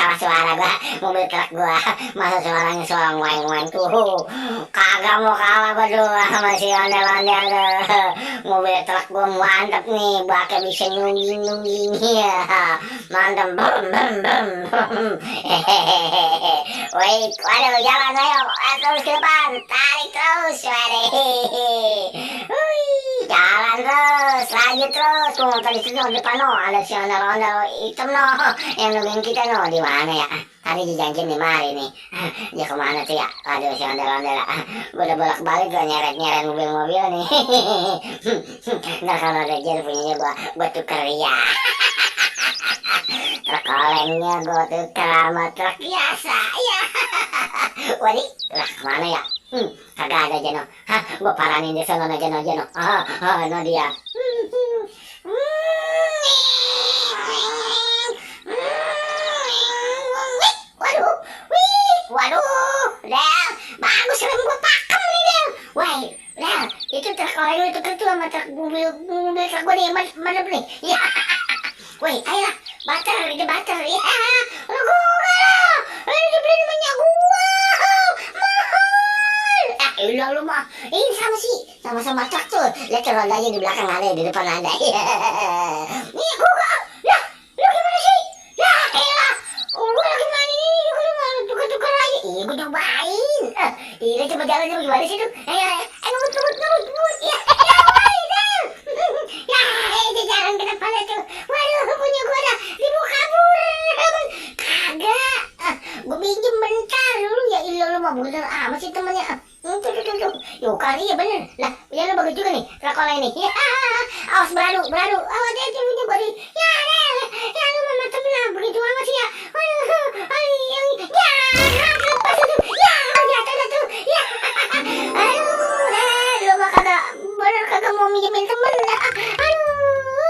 kalah suara gua, mobil truk gua. Masa suaranya suara weng-weng tuh. Kagak mau kalah gua dulu sama si ondel-ondel tuh. Mobil truk gua mantep nih, bakal bisa nyungging-nyungging ya. Mantep, bum bum bum. Wait, waduh, jalan ayo, terus ke depan, tarik terus, waduh. Jalan terus, lanjut terus. Tuh tadi situ di depan no, ada si ondel-ondel hitam no, yang nungguin kita no. Di mana ya? Tadi dijanjiin di mari nih. Dia kemana tuh ya? Aduh, si ondel-ondel. Gue udah bolak-balik gue nyeret-nyeret mobil-mobil nih. Ntar kalau ada jalan punyanya gue tuker ya. Truk olengnya gue tuker sama truk biasa ya. Waduh, lah kemana ya? Kagak ada aja no. Hah, gue paranin di sana aja no. No dia. Waduh, Del, bagus rem gue pakem nih Del. Wah, Del, itu truk oleng itu tuh sama truk mobil truk gue nih, mana nih? Ya, wih, ayolah, bater, ya, lu gue lah, dibeliin minyak gua, mahal. Ilah lu mah, ini sama truk tuh, lihat rodanya di belakang ada, di depan ada. Minyak gua, lah, lu gimana sih? Ya, elah, gua lagi main ini, lu mau tukar-tukar lagi? Iya, gua cobain. Iya, coba jalan gimana sih tuh? Ayo, ngebut. Ya, jalan ke depan itu. Waduh, punya gua dah dibawa kabur. Kagak. Gua pinjem bentar dulu ya. Ilah lu mah bener amat sih temennya. Tuh. Yuk kali ya bener. Lah, ya lu bagus juga nih. Truk oleng nih. Awas beradu. Awas dia